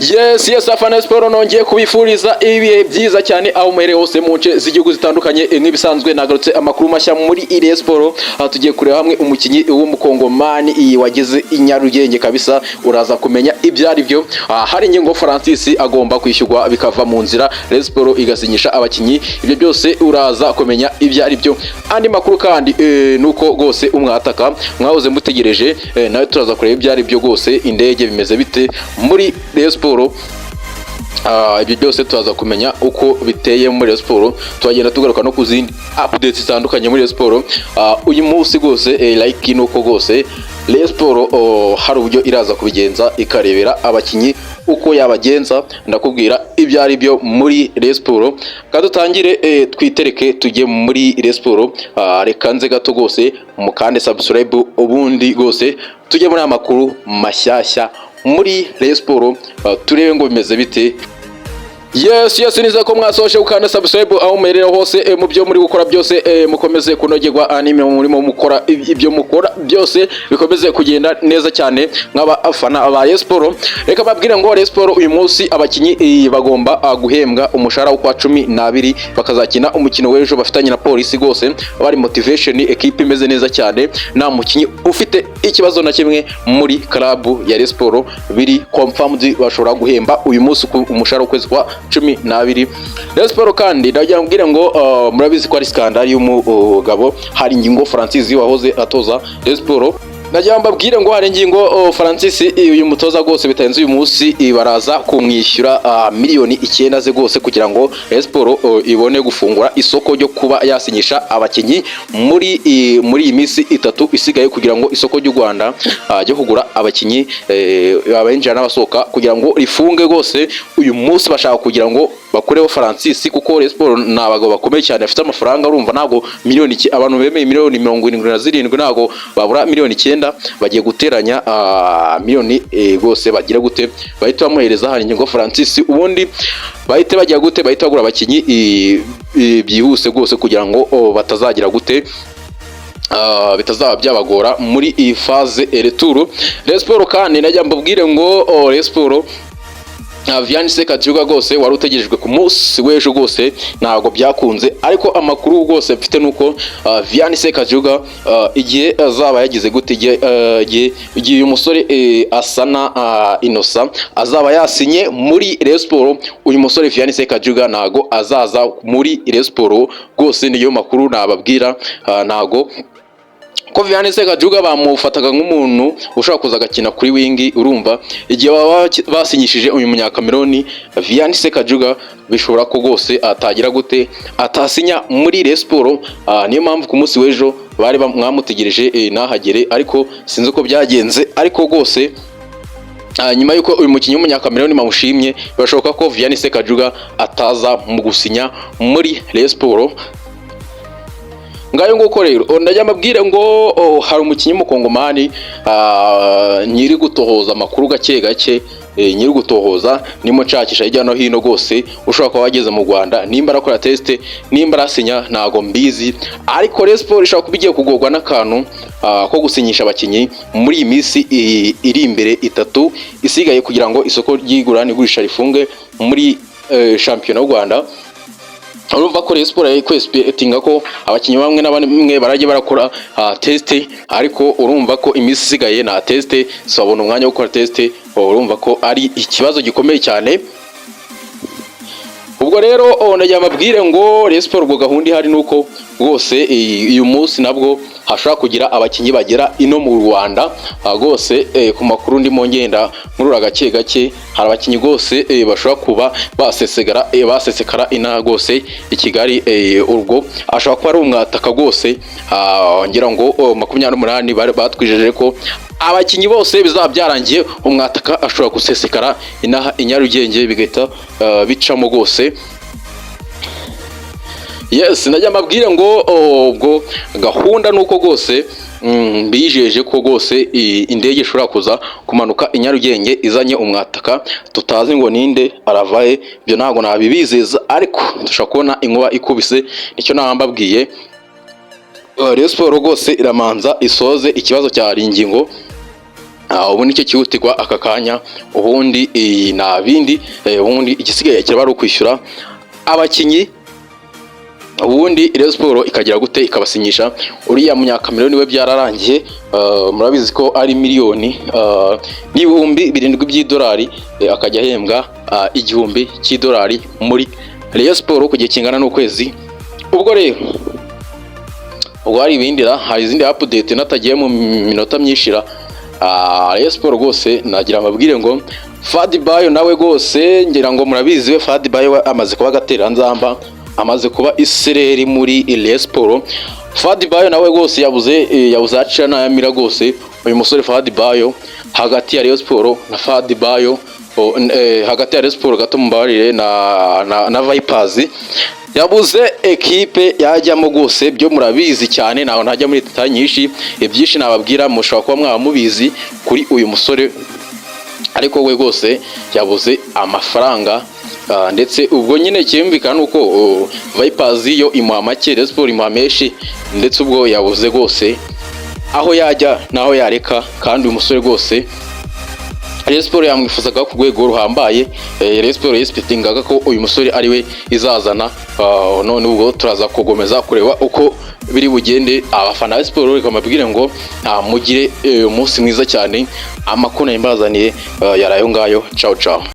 Yes afana Sport nongeye kubifuriza ibihe byiza cyane aho muhere hose mu nce z'igihugu zitandukanye nk'ibisanzwe nagarutse amakuru mashya muri Ire Sport aho tugiye kureba hamwe umukinyi w'umukongomani wageze i Nyarugenge kabisa uraza kumenya ibyo ari byo. Hari ingingo Francis agomba kwishyurwa bikava mu nzira Ire Sport igasinyisha abakinyi, ibyo byose uraza kumenya ibyo ari byo. Andi makuru kandi nuko gose umwataka mwahoze mutegereje nawe turaza kureba ibyo ari byo gose, indege bimeze bite muri Ire Sport. Ibyo byose tuzaza kumenya uko biteye muri Sport, twagenda tugaruka no kuzindi updates zitandukanye muri Sport. Uyu munsi gose like nuko gose Sport hari uburyo iraza kubigenza ikarebera abakinyi uko yabagenza, ndakubwira ibyo ari byo muri Sport. Kadutangire twitereke tujye muri Sport. Reka nze gato gose mukande subscribe ubundi gose tujye muri amakuru mashyashya muri Sport turebe ngo bimeze bite. Yes niza ko mwasoje ukanda subscribe aho muherera hose mu byo muri gukora byose, mukomeze kunogerwa anime muri mu mukora ibyo mukora byose bikomeze kugenda neza cyane nk'aba afana ba Sport. Reka babwire ngo Sport uyu munsi abakinyi bagomba guhembwa umushahara wo kwa 12 bakazakina umukino w'ejo bafitanye na polisi gose, bari motivation equipe imeze neza cyane, nta mukinyi ufite ikibazo na kimwe muri club ya Sport, biri confirmed bashobora guhemba uyu munsi umushahara w'ukwezi kwa 12. Sport kandi ndagira mbwire ngo murabizi ko ari skandal y'umugabo hari ingingo Francis wahoze atoza Sport. Najya mbabwire ngo hari ingingo Francis uyu mutoza gose bitayenze uyu munsi baraza kumwishyura miliyoni 9 ze gose kugira ngo Sport ibone gufungura isoko ryo kuba yasinyisha abakinyi muri iyi minsi 3 isigaye kugira ngo isoko ry'u Rwanda ryo kugura abakinyi abenjana n'abasohoka kugira ngo rifunge gose uyu munsi bashaka kugira ngo bakureho Francis, kuko Sport nabagabo bakomeye cyane afite amafaranga, urumva nago miliyoni abantu bemeye miliyoni 77 nago babura miliyoni 9 bagiye guteranya miliyoni gose bagira gute bahita bamuhereza hari ingingo Francis, ubundi bahita bagiye gute bahita bagura abakinyi byihuse gose kugira ngo batazagira gute bitazaba byabagora muri iyi phase retour. Sport kandi najya mbabwire ngo Sport Vianney Sekajuga gose wari utegerejwe ku munsi w'ejo gose ntago byakunze, ariko amakuru gose mfite nuko Vianney Sekajuga igihe azaba yagize gute igihe uyu musore Asana Innocent azaba yasinye muri Sport, uyu musore Vianney Sekajuga ntago azaza muri Sport gose, niyo makuru nababwira. Ntago ko Vianney Sekajuga bamufataga nk'umuntu ushaka kuza gakina kuri wingi, urumva igihe basinyishije uyu munyakameroni Vianney Sekajuga bishobora ko gose atagira gute atasinya muri Sport. Niyo mpamvu ku munsi w'ejo bari mwamutegereje nahagere, ariko sinzi uko byagenze, ariko gose nyuma yuko uyu mukinyi w'umunyakameroni mamushimye bashoboka ko Vianney Sekajuga ataza mu gusinya muri Sport. Ngayo nguko rero ndajya mbabwire ngo hari umukinyi w'umukongomani nyiri gutohoza amakuru gake gake, nyiri gutohoza nimo nshakisha hirya no hino gose ushobora kuba wageze mu Rwanda, nimba arakora test nimba arasinya ntago mbizi, ariko Sport ishaka kubigiye kugorwa n'akantu ko gusinyisha abakinyi muri iyi minsi iri imbere 3 isigaye kugira ngo isoko ry'igura n'igurisha rifunge muri shampiyona y'u Rwanda. Urumva ko Sport expectinga ko abakinyi bamwe n'abamwe baraje barakora test, ariko urumva ko imisi isigaye na test sabona umwanya wo gukora test, urumva ko ari ikibazo gikomeye cyane. Ubwo rero ndajya mbabwire ngo Sport ubwo gahunda hari nuko gose uyu munsi nabwo hashobora kugira abakinyi bagera ino mu Rwanda gose. Ku makuru ndimo ngenda nkurura gake gake hari abakinyi gose bashobora kuba basesekara ina gose i Kigali. Urwo ashobora kuba ari umwataka gose, ngira ngo 28 batwijeje ko abakinyi bose bizaba byarangiye umwataka ashobora gusesekara inaha i Nyarugenge bigahita bicamo gose. Yes ndajya mbabwire ngo ubwo gahunda nuko gose bijeje ko gose indege ishobora kuza kumanuka i Nyarugenge izanye umwataka tutazi ngo ninde aravaye, byo ntago nabibizeza, ariko dushaka kubona inkuba ikubise. Nicyo nambabwiye Sport gose iramanza isoze ikibazo cya ingingo ubu nicyo cyihutirwa aka kanya, ubundi nta bindi, ubundi igisigaye kiraba ari ukwishyura abakinnyi, ubundi Rayon Sport ikagira gute ikabasinyisha uriya munyakameruni we byararangiye. Murabizi ko ari miliyoni n'ibihumbi 7 by'idolari, akajya ahembwa $1000 muri Rayon Sport ku gihe kingana n'ukwezi. Ubwo rero hari izindi update natagiye mu minota myishira. Rayon Sport rwose nagira amabwire ngo Fadi Bayo nawe rwose ngira ngo murabizi we Fadi Bayo amaze kuba gateranzamba, amaze kuba isereri muri Rayon Sport. Fadi Bayo nawe rwose yabuze aca nayamira rwose. Uyu musore Fadi Bayo hagati ya Rayon Sport na Fadi Bayo, hagati ya Rayon Sport gato mubarire na Vipers, yabuze ekipe yajyamo rwose. Byo murabizi cyane, naho ntajya muri detail nyinshi, ibyinshi nababwira mushobora kuba mwamubizi kuri uyu musore, ariko we rwose yabuze amafaranga. Ndetse ubwo nyine cyumvikana nuko Vipers yo imuha make, Rayon Sport imuha menshi, ndetse ubwo yabuze rwose aho yajya naho yareka. Kandi uyu musore rwose Rayon Sport yamwifuzaga ku rwego ruhambaye. Rayon Sport yespectingaga ko uyu musore ari we izazana. None ubwo turaza kugomeza kureba uko biri bugende. Abafana ba Sport reka mabwire ngo mugire umunsi mwiza cyane. Amakuru y'imbazaniye yarayo ngayo. Ciao ciao.